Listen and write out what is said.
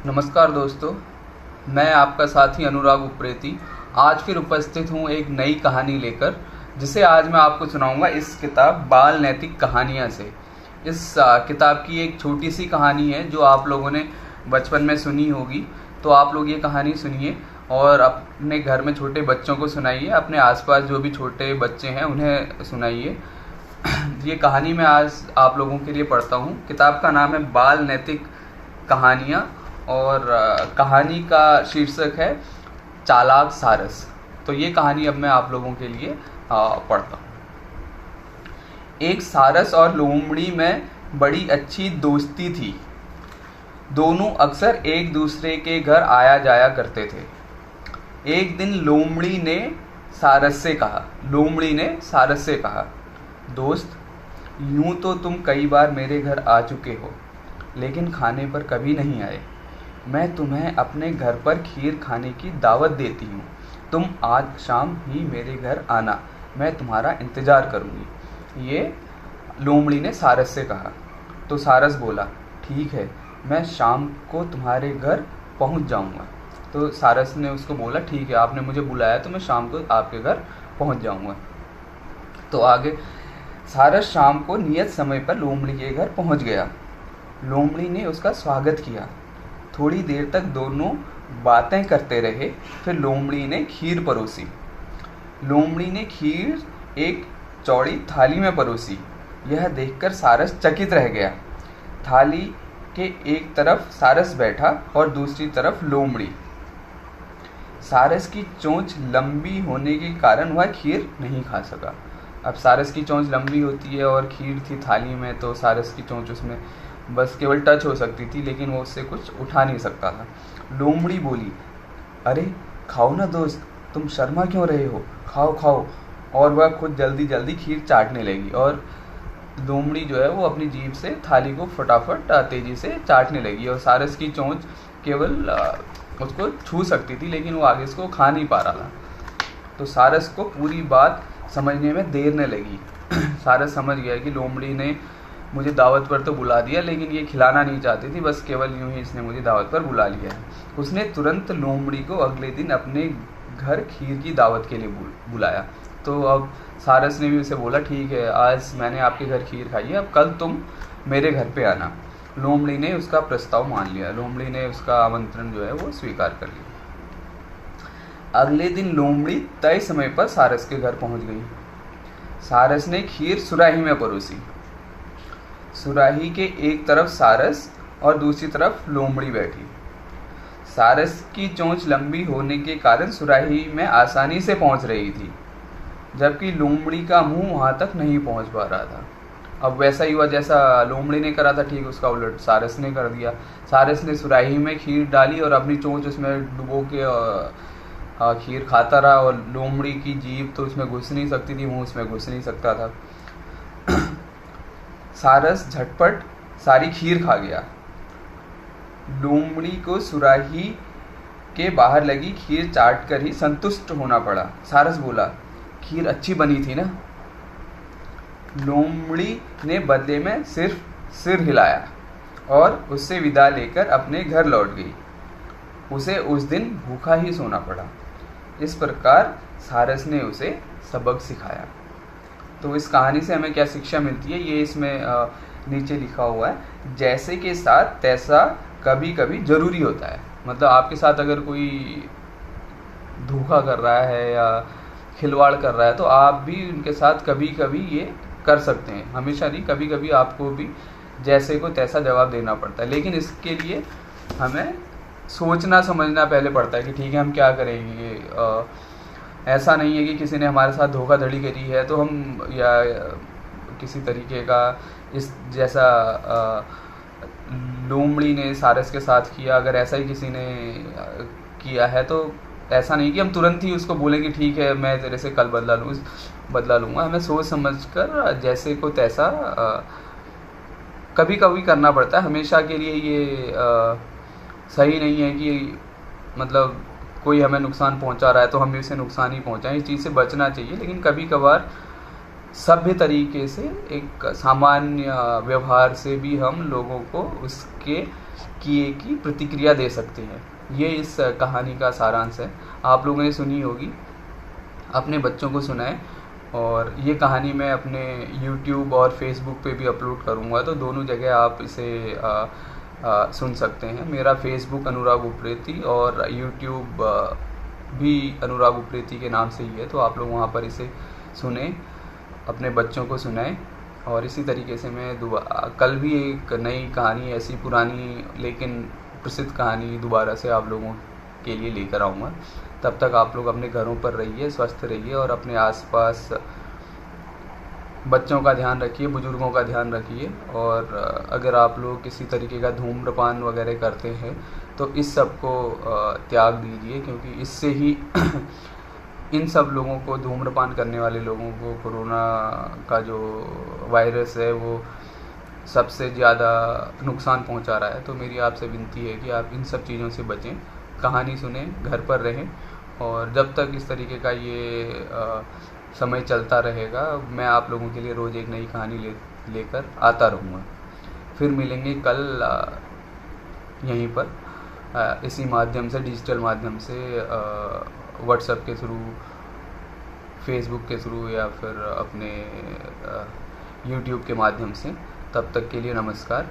नमस्कार दोस्तों, मैं आपका साथी अनुराग उप्रेती आज फिर उपस्थित हूँ एक नई कहानी लेकर, जिसे आज मैं आपको सुनाऊंगा इस किताब बाल नैतिक कहानियाँ से। इस किताब की एक छोटी सी कहानी है जो आप लोगों ने बचपन में सुनी होगी। तो आप लोग ये कहानी सुनिए और अपने घर में छोटे बच्चों को सुनाइए, अपने आसपास जो भी छोटे बच्चे हैं उन्हें सुनाइए। ये कहानी मैं आज आप लोगों के लिए पढ़ता हूँ। किताब का नाम है बाल नैतिक कहानियाँ और कहानी का शीर्षक है चालाक सारस। तो ये कहानी अब मैं आप लोगों के लिए पढ़ता हूँ। एक सारस और लोमड़ी में बड़ी अच्छी दोस्ती थी। दोनों अक्सर एक दूसरे के घर आया जाया करते थे। एक दिन लोमड़ी ने सारस से कहा, दोस्त, यूं तो तुम कई बार मेरे घर आ चुके हो, लेकिन खाने पर कभी नहीं आए। मैं तुम्हें अपने घर पर खीर खाने की दावत देती हूँ। तुम आज शाम ही मेरे घर आना, मैं तुम्हारा इंतज़ार करूँगी। ये लोमड़ी ने सारस से कहा। तो सारस बोला, ठीक है, मैं शाम को तुम्हारे घर पहुँच जाऊँगा। तो सारस ने उसको बोला, ठीक है, आपने मुझे बुलाया तो मैं शाम को आपके घर पहुँच जाऊँगा। तो आगे सारस शाम को नियत समय पर लोमड़ी के घर पहुँच गया। लोमड़ी ने उसका स्वागत किया। थोड़ी देर तक दोनों बातें करते रहे। फिर लोमड़ी ने खीर परोसी। लोमड़ी ने खीर एक चौड़ी थाली में परोसी। यह देखकर सारस चकित रह गया। थाली के एक तरफ सारस बैठा और दूसरी तरफ लोमड़ी। सारस की चोंच लंबी होने के कारण वह खीर नहीं खा सका। अब सारस की चोंच लंबी होती है और खीर थी थाली में, तो सारस की चोंच उसमें बस केवल टच हो सकती थी, लेकिन वो उससे कुछ उठा नहीं सकता था। लोमड़ी बोली, अरे खाओ ना दोस्त, तुम शर्मा क्यों रहे हो, खाओ खाओ। और वह खुद जल्दी जल्दी खीर चाटने लगी और लोमड़ी जो है वो अपनी जीभ से थाली को फटाफट तेजी से चाटने लगी। और सारस की चोंच केवल उसको छू सकती थी, लेकिन वो आगे इसको खा नहीं पा रहा था। तो सारस को पूरी बात समझने में देर न लगी। सारस समझ गया कि लोमड़ी ने मुझे दावत पर तो बुला दिया, लेकिन ये खिलाना नहीं चाहती थी, बस केवल यूं ही इसने मुझे दावत पर बुला लिया है। उसने तुरंत लोमड़ी को अगले दिन अपने घर खीर की दावत के लिए बुलाया। तो अब सारस ने भी उसे बोला, ठीक है, आज मैंने आपके घर खीर खाई है, अब कल तुम मेरे घर पे आना। लोमड़ी ने उसका प्रस्ताव मान लिया। लोमड़ी ने उसका आमंत्रण जो है वो स्वीकार कर लिया। अगले दिन लोमड़ी तय समय पर सारस के घर पहुंच गई। सारस ने खीर सुराही में परोसी। सुराही के एक तरफ सारस और दूसरी तरफ लोमड़ी बैठी। सारस की चोंच लंबी होने के कारण सुराही में आसानी से पहुंच रही थी, जबकि लोमड़ी का मुंह वहां तक नहीं पहुंच पा रहा था। अब वैसा ही हुआ जैसा लोमड़ी ने करा था, ठीक उसका उलट सारस ने कर दिया। सारस ने सुराही में खीर डाली और अपनी चोंच उसमें डुबो के खीर खाता रहा, और लोमड़ी की जीभ तो उसमें घुस नहीं सकती थी, मुंह उसमें घुस नहीं सकता था। सारस झटपट सारी खीर खा गया। लोमड़ी को सुराही के बाहर लगी खीर चाट कर ही संतुष्ट होना पड़ा। सारस बोला, खीर अच्छी बनी थी ना? लोमड़ी ने बदले में सिर्फ सिर हिलाया और उससे विदा लेकर अपने घर लौट गई। उसे उस दिन भूखा ही सोना पड़ा। इस प्रकार सारस ने उसे सबक सिखाया। तो इस कहानी से हमें क्या शिक्षा मिलती है, ये इसमें नीचे लिखा हुआ है, जैसे के साथ तैसा कभी कभी ज़रूरी होता है। मतलब आपके साथ अगर कोई धोखा कर रहा है या खिलवाड़ कर रहा है, तो आप भी उनके साथ कभी कभी ये कर सकते हैं, हमेशा नहीं, कभी कभी आपको भी जैसे को तैसा जवाब देना पड़ता है। लेकिन इसके लिए हमें सोचना समझना पहले पड़ता है कि ठीक है, हम क्या करेंगे। ऐसा नहीं है कि किसी ने हमारे साथ धोखाधड़ी करी है तो हम या किसी तरीके का इस जैसा लोमड़ी ने सारस के साथ किया, अगर ऐसा ही किसी ने किया है तो ऐसा नहीं कि हम तुरंत ही उसको बोलें कि ठीक है, मैं तेरे से कल बदला लूँगा। हमें सोच समझ कर जैसे को तैसा कभी कभी करना पड़ता है। हमेशा के लिए ये सही नहीं है कि मतलब कोई हमें नुकसान पहुंचा रहा है तो हम उसे नुकसान ही पहुंचाएं। इस चीज़ से बचना चाहिए, लेकिन कभी कभार सभ्य तरीके से एक सामान्य व्यवहार से भी हम लोगों को उसके किए की प्रतिक्रिया दे सकते हैं। ये इस कहानी का सारांश है। आप लोगों ने सुनी होगी, अपने बच्चों को सुनाएं। और ये कहानी मैं अपने YouTube और Facebook पे भी अपलोड करूँगा, तो दोनों जगह आप इसे सुन सकते हैं। मेरा Facebook अनुराग उप्रेती और YouTube भी अनुराग उप्रेती के नाम से ही है, तो आप लोग वहाँ पर इसे सुने, अपने बच्चों को सुनाएं। और इसी तरीके से मैं कल भी एक नई कहानी, ऐसी पुरानी लेकिन प्रसिद्ध कहानी दोबारा से आप लोगों के लिए लेकर आऊँगा। तब तक आप लोग अपने घरों पर रहिए, स्वस्थ रहिए और अपने आसपास बच्चों का ध्यान रखिए, बुजुर्गों का ध्यान रखिए। और अगर आप लोग किसी तरीके का धूम्रपान वगैरह करते हैं तो इस सब को त्याग दीजिए, क्योंकि इससे ही इन सब लोगों को, धूम्रपान करने वाले लोगों को, कोरोना का जो वायरस है वो सबसे ज़्यादा नुकसान पहुंचा रहा है। तो मेरी आपसे विनती है कि आप इन सब चीज़ों से बचें, कहानी सुनें, घर पर रहें। और जब तक इस तरीके का ये समय चलता रहेगा, मैं आप लोगों के लिए रोज़ एक नई कहानी लेकर आता रहूँगा। फिर मिलेंगे कल यहीं पर, इसी माध्यम से, डिजिटल माध्यम से, व्हाट्सएप के थ्रू, फेसबुक के थ्रू, या फिर अपने YouTube के माध्यम से। तब तक के लिए नमस्कार।